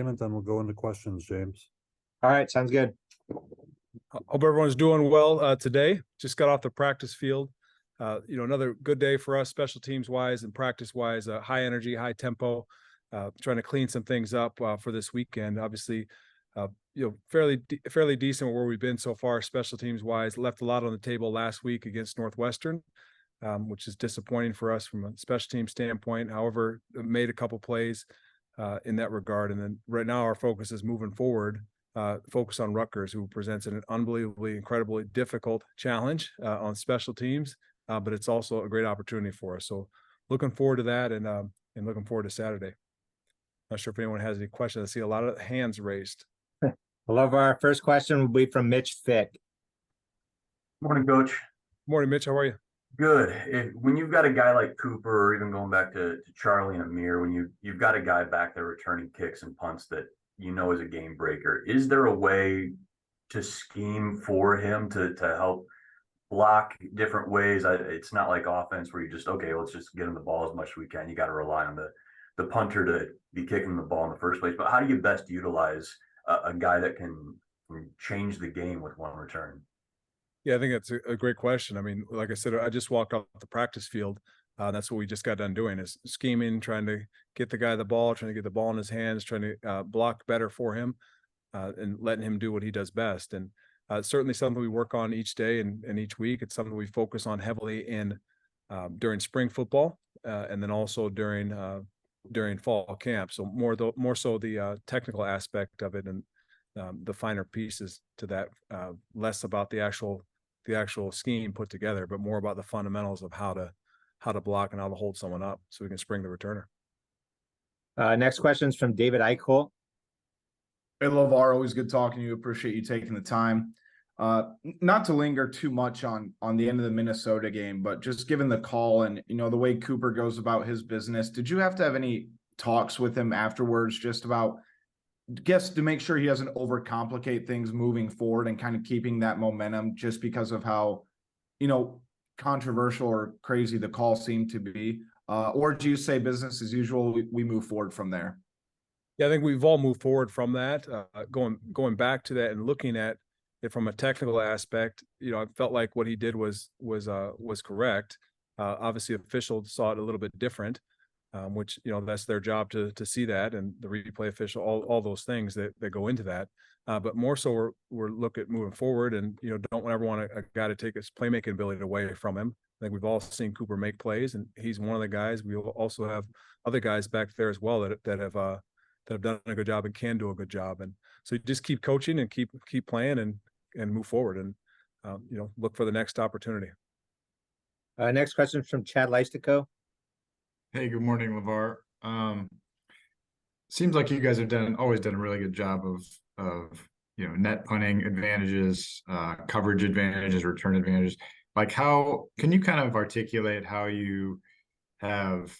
And then we'll go into questions, James. All right, sounds good. Hope everyone's doing well today. Just got off the practice field. Another good day for us, special teams wise and practice wise. High energy, high tempo. Trying to clean some things up for this weekend. Obviously, fairly decent where we've been so far, special teams wise. Left a lot on the table last week against Northwestern, which is disappointing for us from a special team standpoint. However, made a couple plays in that regard. And then right now our focus is moving forward. Focus on Rutgers, who presents an unbelievably, incredibly difficult challenge on special teams, but it's also a great opportunity for us. So looking forward to that and looking forward to Saturday. Not sure if anyone has any questions. I see a lot of hands raised. LeVar, first question will be from Mitch Fick. Morning, Coach. Morning, Mitch. How are you? Good. When you've got a guy like Cooper, or even going back to Charlie and Amir, when you've got a guy back there returning kicks and punts that you know is a game breaker, is there a way to scheme for him to help block different ways? It's not like offense where you just, okay, let's just get him the ball as much as we can. You got to rely on the punter to be kicking the ball in the first place. But how do you best utilize a guy that can change the game with one return? Yeah, I think that's a great question. I mean, like I said, I just walked off the practice field. That's what we just got done doing, is scheming, trying to get the guy the ball, trying to get the ball in his hands, trying to block better for him and letting him do what he does best. And certainly something we work on each day and each week. It's something we focus on heavily during spring football and then also during fall camp. So more so the technical aspect of it and the finer pieces to that, less about the actual scheme put together, but more about the fundamentals of how to block and how to hold someone up so we can spring the returner. Next question is from David Eichholt. Hey, LeVar, always good talking to you. Appreciate you taking the time. Not to linger too much on the end of the Minnesota game, but just given the call and, the way Cooper goes about his business, did you have to have any talks with him afterwards just about, to make sure he doesn't overcomplicate things moving forward and kind of keeping that momentum just because of how, controversial or crazy the call seemed to be? Or do you say business as usual, we move forward from there? Yeah, I think we've all moved forward from that. Going back to that and looking at it from a technical aspect, I felt like what he did was correct. Obviously, officials saw it a little bit different, which that's their job to see that, and the replay official, all those things that go into that. But more so, we're looking at moving forward, and don't ever want a guy to take his playmaking ability away from him. I think we've all seen Cooper make plays, and he's one of the guys. We also have other guys back there as well that have done a good job and can do a good job. And so you just keep coaching and keep playing and move forward and look for the next opportunity. Next question is from Chad Leistico. Hey, good morning, LeVar. Seems like you guys have always done a really good job of net punting advantages, coverage advantages, return advantages. Like, how can you kind of articulate how you have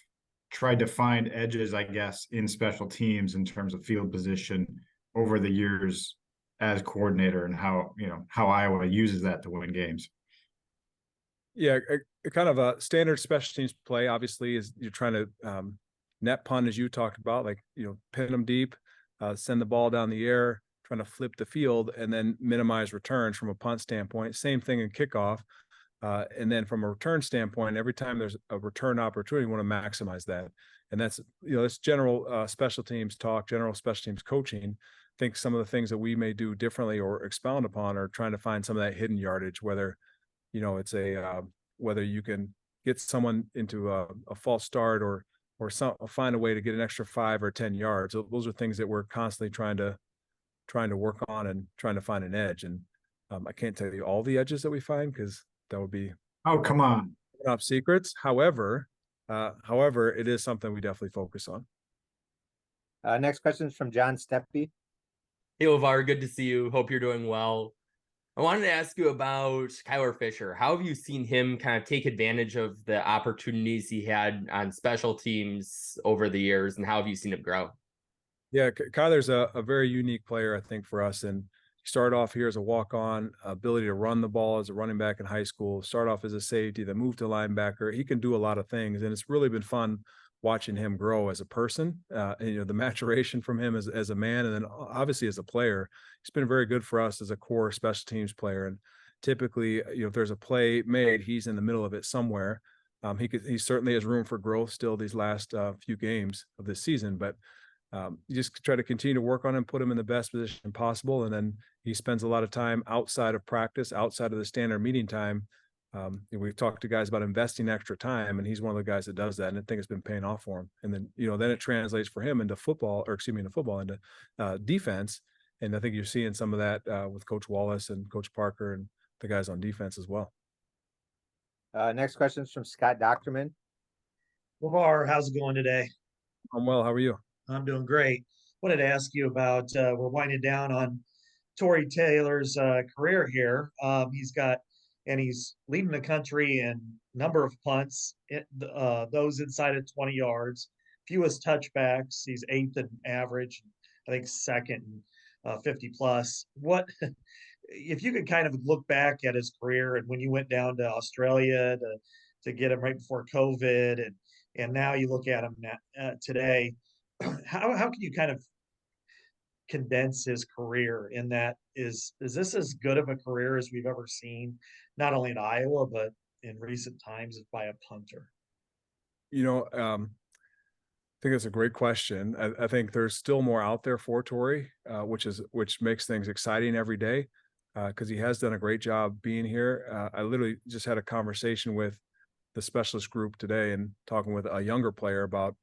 tried to find edges, I guess, in special teams in terms of field position over the years as coordinator, and how Iowa uses that to win games? Yeah, a kind of a standard special teams play, obviously, is you're trying to net punt, as you talked about, like, pin them deep, send the ball down the air, trying to flip the field, and then minimize returns from a punt standpoint. Same thing in kickoff. And then from a return standpoint, every time there's a return opportunity, you want to maximize that. And that's, that's general special teams talk, general special teams coaching. I think some of the things that we may do differently or expound upon are trying to find some of that hidden yardage, whether, it's whether you can get someone into a false start or find a way to get an extra 5 or 10 yards. So those are things that we're constantly trying to work on and trying to find an edge. And I can't tell you all the edges that we find, because that would be, oh, come on, top secrets. However, it is something we definitely focus on. Next question is from John Steppe. Hey, LeVar, good to see you. Hope you're doing well. I wanted to ask you about Kyler Fisher. How have you seen him kind of take advantage of the opportunities he had on special teams over the years, and how have you seen him grow? Yeah, Kyler's a very unique player, I think, for us. And he started off here as a walk-on, ability to run the ball as a running back in high school, start off as a safety, then move to linebacker. He can do a lot of things, and it's really been fun watching him grow as a person, and, the maturation from him as a man, and then obviously as a player. He's been very good for us as a core special teams player. And typically, if there's a play made, he's in the middle of it somewhere. He certainly has room for growth still these last few games of this season, but you just try to continue to work on him, put him in the best position possible. And then he spends a lot of time outside of practice, outside of the standard meeting time. We've talked to guys about investing extra time, and he's one of the guys that does that. And I think it's been paying off for him. And then, then it translates for him into defense. And I think you're seeing some of that with Coach Wallace and Coach Parker and the guys on defense as well. Next question is from Scott Docterman. LeVar, how's it going today? I'm well. How are you? I'm doing great. Wanted to ask you about, we're winding down on Tory Taylor's career here. He's leading the country in number of punts, those inside of 20 yards, fewest touchbacks. He's 8th in average, I think 2nd in 50 plus. What, if you could kind of look back at his career and when you went down to Australia to get him right before COVID, and now you look at him today, how can you kind of condense his career in that? Is this as good of a career as we've ever seen, not only in Iowa, but in recent times by a punter? I think that's a great question. I think there's still more out there for Tory, which makes things exciting every day, because he has done a great job being here. I literally just had a conversation with the specialist group today and talking with a younger player about,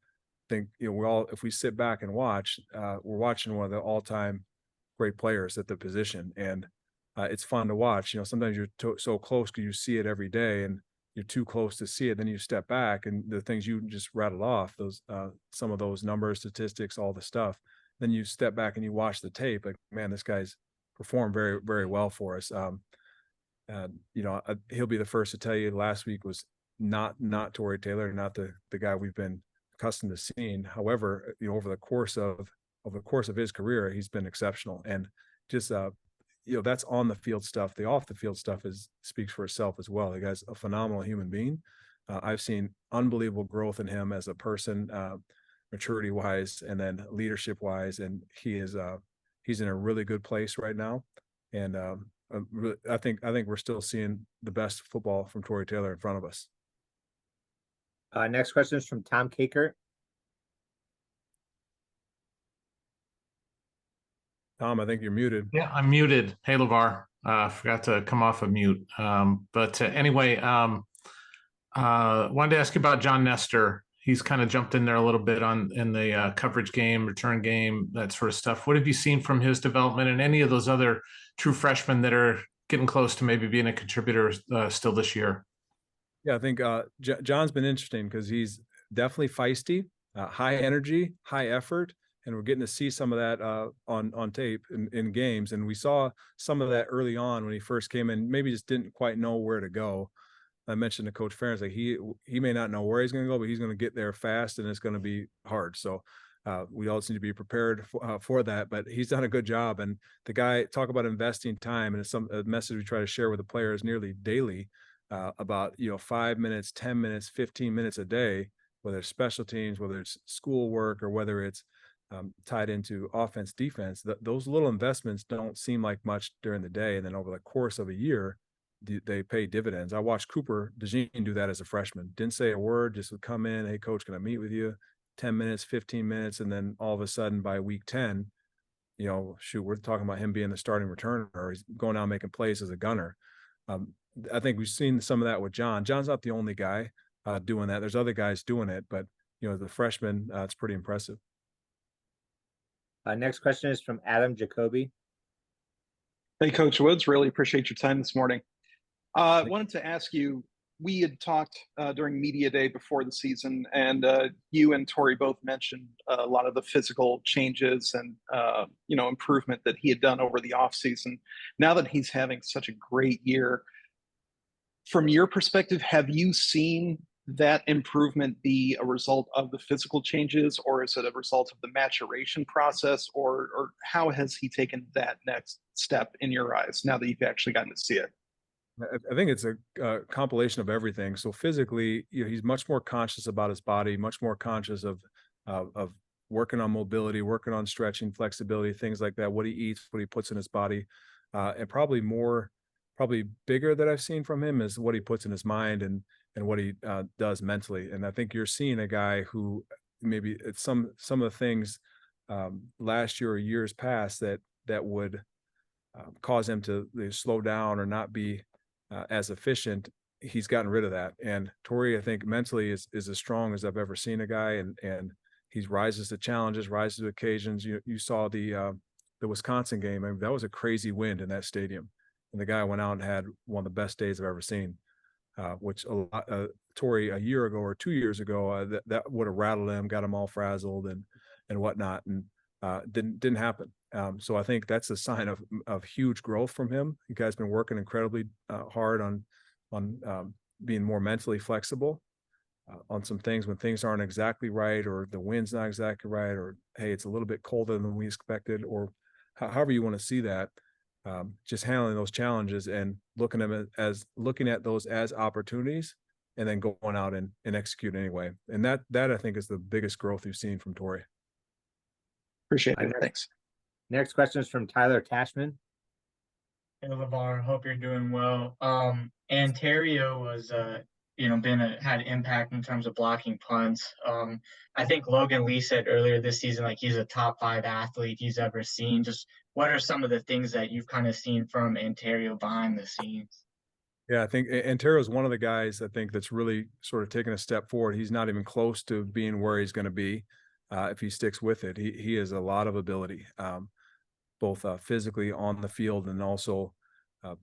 if we sit back and watch, we're watching one of the all-time great players at the position, and it's fun to watch. Sometimes you're so close because you see it every day, and you're too close to see it. Then you step back, and the things you just rattled off, those some of those numbers, statistics, all the stuff. Then you step back and you watch the tape. Like, man, this guy's performed very, very well for us. He'll be the first to tell you last week was not Tory Taylor, not the guy we've been accustomed to seeing. However, over the course of his career, he's been exceptional. And just that's on the field stuff. The off the field stuff speaks for itself as well. The guy's a phenomenal human being. I've seen unbelievable growth in him as a person, maturity wise, and then leadership wise. And he's in a really good place right now. And I think we're still seeing the best football from Tory Taylor in front of us. Next question is from Tom Kakert. Tom, I think you're muted. Yeah, I'm muted. Hey, LeVar. Forgot to come off of mute. Anyway, wanted to ask you about John Nestor. He's kind of jumped in there a little bit in the coverage game, return game, that sort of stuff. What have you seen from his development and any of those other true freshmen that are getting close to maybe being a contributor still this year? Yeah, I think John's been interesting because he's definitely feisty, high energy, high effort, and we're getting to see some of that on tape in games. And we saw some of that early on when he first came in, maybe just didn't quite know where to go. I mentioned to Coach Ferentz, like he may not know where he's going to go, but he's going to get there fast, and it's going to be hard. So we all need to be prepared for that. But he's done a good job. And the guy, talk about investing time, and it's a message we try to share with the players nearly daily. About 5 minutes, 10 minutes, 15 minutes a day, whether it's special teams, whether it's schoolwork, or whether it's tied into offense, defense. Those little investments don't seem like much during the day, and then over the course of a year, they pay dividends. I watched Cooper DeJean do that as a freshman. Didn't say a word, just would come in, hey coach, can I meet with you? 10 minutes, 15 minutes, and then all of a sudden by week 10, we're talking about him being the starting returner, or he's going out making plays as a gunner. I think we've seen some of that with John. John's not the only guy doing that. There's other guys doing it, but the freshman, it's pretty impressive. Next question is from Adam Jacoby. Hey, Coach Woods, really appreciate your time this morning. Wanted to ask you, we had talked during media day before the season, and you and Tory both mentioned a lot of the physical changes and improvement that he had done over the offseason. Now that he's having such a great year, from your perspective, have you seen that improvement be a result of the physical changes, or is it a result of the maturation process, or how has he taken that next step in your eyes now that you've actually gotten to see it? I think it's a compilation of everything. So physically, he's much more conscious about his body, much more conscious of working on mobility, working on stretching, flexibility, things like that. What he eats, what he puts in his body, and probably bigger that I've seen from him is what he puts in his mind and what he does mentally. And I think you're seeing a guy who maybe it's some of the things last year or years past that would cause him to slow down or not be as efficient. He's gotten rid of that. And Tory, I think mentally is as strong as I've ever seen a guy, and he rises to challenges, rises to occasions. You saw the Wisconsin game. I mean, that was a crazy wind in that stadium, and the guy went out and had one of the best days I've ever seen. Which Tory a year ago or 2 years ago that would have rattled him, got him all frazzled and whatnot, and didn't happen. So I think that's a sign of huge growth from him. You guys been working incredibly hard on being more mentally flexible on some things when things aren't exactly right, or the wind's not exactly right, or hey, it's a little bit colder than we expected, or however you want to see that. Just handling those challenges and looking at those as opportunities, and then going out and execute anyway. And that I think is the biggest growth you've seen from Tory. Appreciate it. Thanks. Next question is from Tyler Cashman. Hey, LeVar, hope you're doing well. Antario was, had impact in terms of blocking punts. I think Logan Lee said earlier this season, like he's a top 5 athlete he's ever seen. Just what are some of the things that you've kind of seen from Antario behind the scenes? Yeah, I think Antario is one of the guys I think that's really sort of taken a step forward. He's not even close to being where he's going to be if he sticks with it. He has a lot of ability, both physically on the field and also,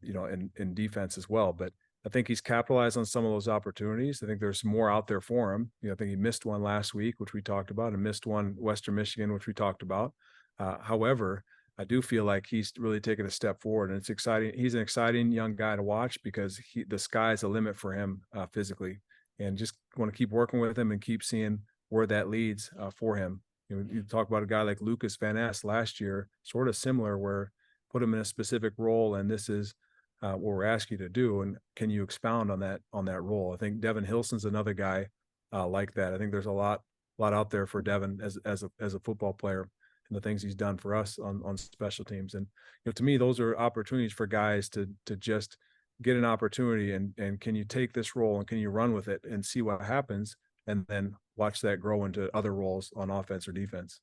in defense as well. But I think he's capitalized on some of those opportunities. I think there's more out there for him. I think he missed one last week, which we talked about, and missed one Western Michigan, which we talked about. However, I do feel like he's really taken a step forward, and it's exciting. He's an exciting young guy to watch because the sky's the limit for him physically, and just want to keep working with him and keep seeing where that leads for him. You talk about a guy like Lucas Van Ness last year, sort of similar, where put him in a specific role, and this is what we're asking you to do. And can you expound on that role? I think Devin Hilson's another guy like that. I think there's a lot out there for Devin as a football player, and the things he's done for us on special teams. And to me, those are opportunities for guys to just get an opportunity, and can you take this role and can you run with it and see what happens, and then watch that grow into other roles on offense or defense.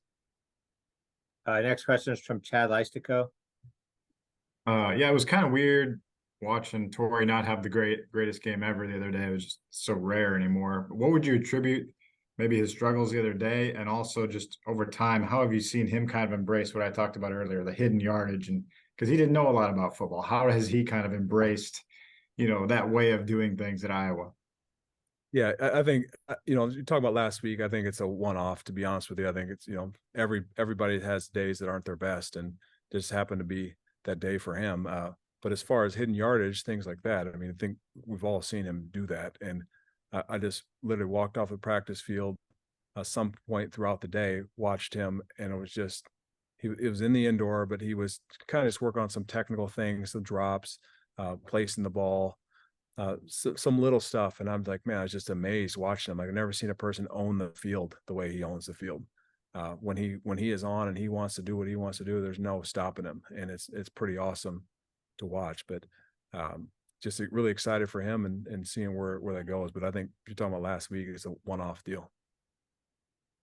Next question is from Chad Leistico. Yeah, it was kind of weird watching Tory not have the greatest game ever the other day. It was just so rare anymore. What would you attribute maybe his struggles the other day, and also just over time, how have you seen him kind of embrace what I talked about earlier, the hidden yardage? And because he didn't know a lot about football, how has he kind of embraced, that way of doing things at Iowa? Yeah, I think, you talk about last week, I think it's a one-off, to be honest with you. I think it's, everybody has days that aren't their best, and just happened to be that day for him. But as far as hidden yardage, things like that, I mean, I think we've all seen him do that. And I just literally walked off the practice field some point throughout the day, watched him, and it was just, it was in the indoor, but he was kind of just working on some technical things, some drops, placing the ball, some little stuff. And I'm like, man, I was just amazed watching him. I've never seen a person own the field the way he owns the field. When he is on and he wants to do what he wants to do, there's no stopping him. And it's pretty awesome to watch. But just really excited for him and seeing where that goes. But I think if you're talking about last week, it's a one-off deal.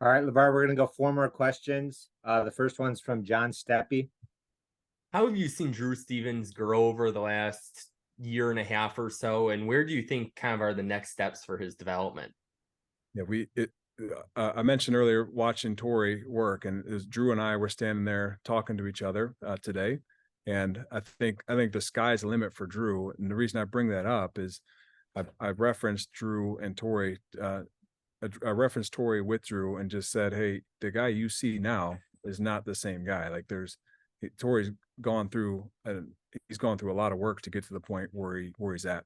All right, LeVar, we're going to go 4 more questions. The first one's from John Steppe. How have you seen Drew Stevens grow over the last year and a half or so, and where do you think kind of are the next steps for his development? Yeah, I mentioned earlier watching Tory work, and as Drew and I were standing there talking to each other today, and I think the sky's the limit for Drew. And the reason I bring that up is I've referenced Drew and Tory. I referenced Tory with Drew and just said, hey, the guy you see now is not the same guy. Like Tory's gone through a lot of work to get to the point where he's at.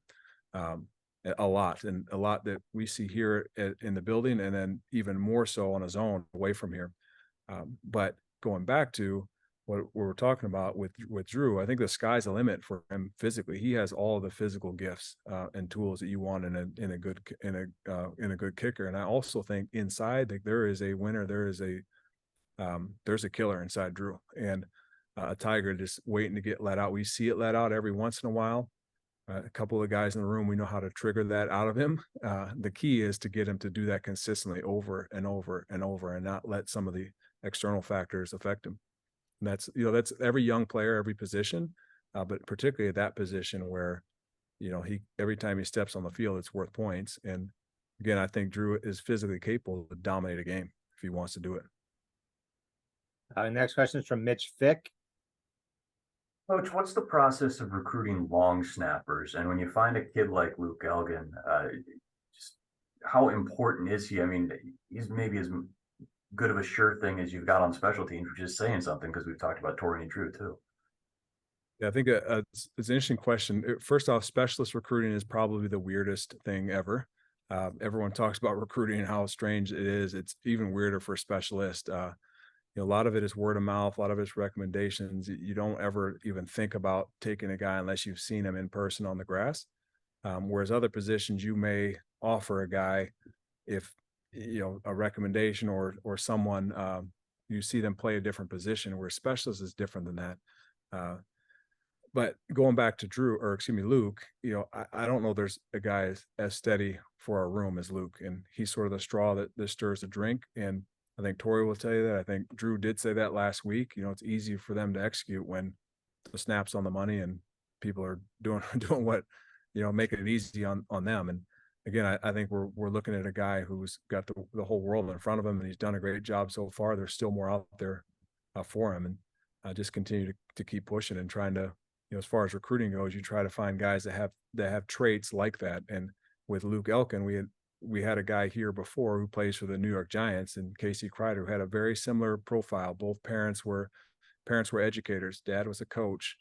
A lot that we see here in the building, and then even more so on his own away from here. But going back to what we're talking about with Drew, I think the sky's the limit for him physically. He has all the physical gifts and tools that you want in a good kicker. And I also think inside, like, there is a winner, there's a killer inside Drew, and a tiger just waiting to get let out. We see it let out every once in a while. A couple of guys in the room, we know how to trigger that out of him. The key is to get him to do that consistently over and over and over, and not let some of the external factors affect him. And that's every young player, every position, but particularly at that position where, every time he steps on the field, it's worth points. And again, I think Drew is physically capable to dominate a game if he wants to do it. Next question is from Mitch Fick. Coach, what's the process of recruiting long snappers? And when you find a kid like Luke Elgin, just how important is he? I mean, he's maybe as good of a sure thing as you've got on special teams, which is saying something, because we've talked about Tory and Drew too. Yeah, I think it's an interesting question. First off, specialist recruiting is probably the weirdest thing ever. Everyone talks about recruiting and how strange it is. It's even weirder for specialists. A lot of it is word of mouth, a lot of it's recommendations. You don't ever even think about taking a guy unless you've seen him in person on the grass. Whereas other positions, you may offer a guy if, a recommendation or someone, you see them play a different position, where specialist is different than that. But going back to Luke, I don't know there's a guy as steady for our room as Luke, and he's sort of the straw that stirs the drink. And I think Tory will tell you that. I think Drew did say that last week. It's easy for them to execute when the snap's on the money and people are doing what, making it easy on them. And again, I think we're looking at a guy who's got the whole world in front of him, and he's done a great job so far. There's still more out there for him, and I just continue to keep pushing and trying to, as far as recruiting goes, you try to find guys that have traits like that. And with Luke Elkin, we had a guy here before who plays for the New York Giants, and Casey Kreider, who had a very similar profile. Both parents were educators. Dad was a coach.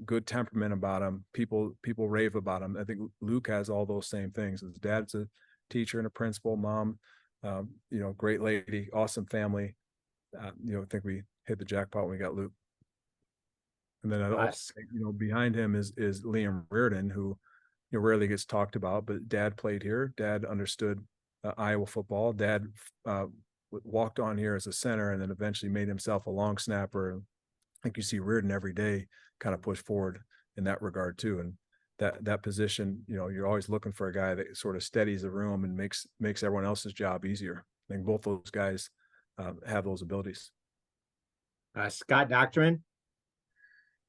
Good temperament about him. People rave about him. I think Luke has all those same things. His dad's a teacher and a principal. Mom, great lady, awesome family. I think we hit the jackpot when we got Luke. And then also, behind him is Liam Reardon, who rarely gets talked about, but Dad played here. Dad understood Iowa football. Dad walked on here as a center and then eventually made himself a long snapper. I think you see Reardon every day kind of push forward in that regard too. And that position, you're always looking for a guy that sort of steadies the room and makes everyone else's job easier. I think both those guys have those abilities. Scott Docterman.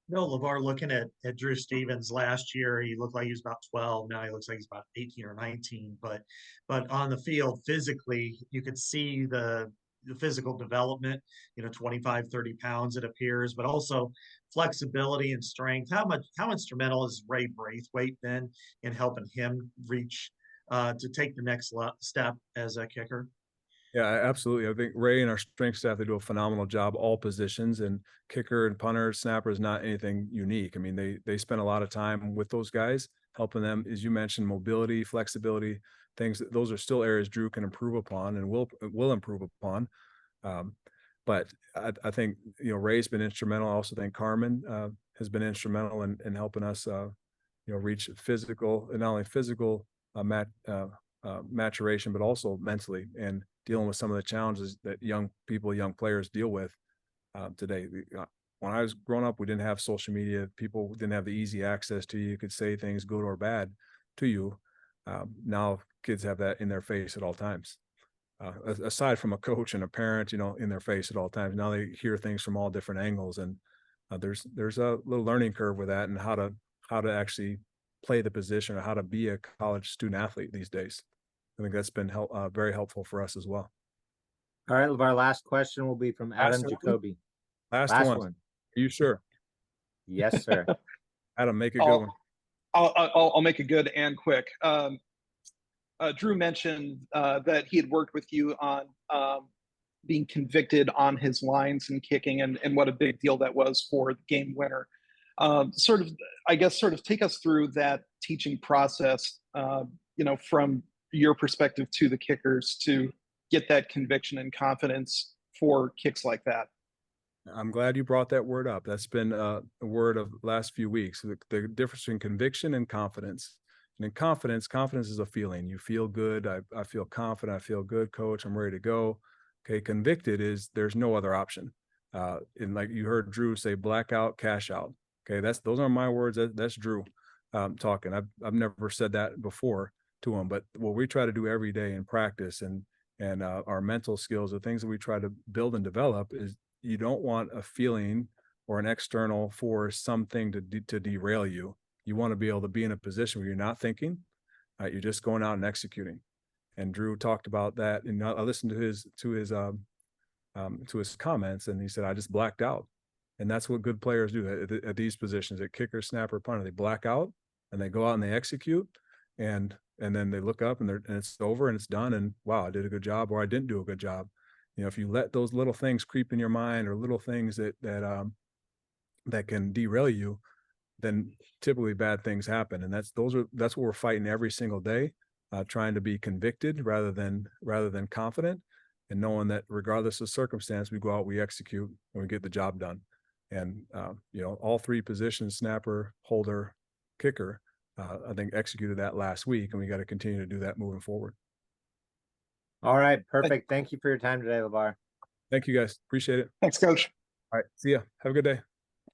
No, LeVar, looking at Drew Stevens last year, he looked like he was about 12. Now he looks like he's about 18 or 19. But on the field, physically, you could see the physical development, 25, 30 pounds, it appears, but also flexibility and strength. How instrumental has Ray Braithwaite been in helping him reach to take the next step as a kicker? Yeah, absolutely. I think Ray and our strength staff, they do a phenomenal job, all positions, and kicker and punter, snapper is not anything unique. I mean, they spend a lot of time with those guys, helping them, as you mentioned, mobility, flexibility, things. Those are still areas Drew can improve upon and will improve upon. But I think, Ray's been instrumental. I also think Carmen has been instrumental in helping us, reach physical, and not only physical maturation, but also mentally, and dealing with some of the challenges that young players deal with today. When I was growing up, we didn't have social media. People didn't have the easy access to you. You could say things good or bad to you. Now kids have that in their face at all times. Aside from a coach and a parent, in their face at all times. Now they hear things from all different angles, and there's a little learning curve with that, and how to actually play the position, or how to be a college student athlete these days. I think that's been very helpful for us as well. All right, LeVar, last question will be from Adam Jacoby. Last one. Are you sure? Yes, sir. Adam, make a good one. I'll make it good and quick. Drew mentioned that he had worked with you on being convicted on his lines and kicking, and what a big deal that was for the game winner. Sort of take us through that teaching process, from your perspective to the kickers to get that conviction and confidence for kicks like that. I'm glad you brought that word up. That's been a word of last few weeks. The difference between conviction and confidence. And in confidence is a feeling. You feel good. I feel confident. I feel good, coach. I'm ready to go. Okay. Convicted is there's no other option. And like you heard Drew say, blackout, cash out. Okay. Those aren't my words. That's Drew talking. I've never said that before to him, but what we try to do every day in practice and our mental skills, the things that we try to build and develop is you don't want a feeling or an external force, something to derail you. You want to be able to be in a position where you're not thinking, you're just going out and executing. And Drew talked about that, and I listened to his comments, and he said, I just blacked out. And that's what good players do at these positions, at kicker, snapper, punter. They black out and they go out and they execute, and then they look up and it's over and it's done. And wow, I did a good job, or I didn't do a good job. You know, if you let those little things creep in your mind, or little things that can derail you, then typically bad things happen. And that's what we're fighting every single day, trying to be convicted rather than confident, and knowing that regardless of circumstance, we go out, we execute, and we get the job done. And all three positions, snapper, holder, kicker, I think executed that last week, and we got to continue to do that moving forward. All right, perfect. Thank you for your time today, LeVar. Thank you guys. Appreciate it. Thanks, Coach. All right. See ya. Have a good day.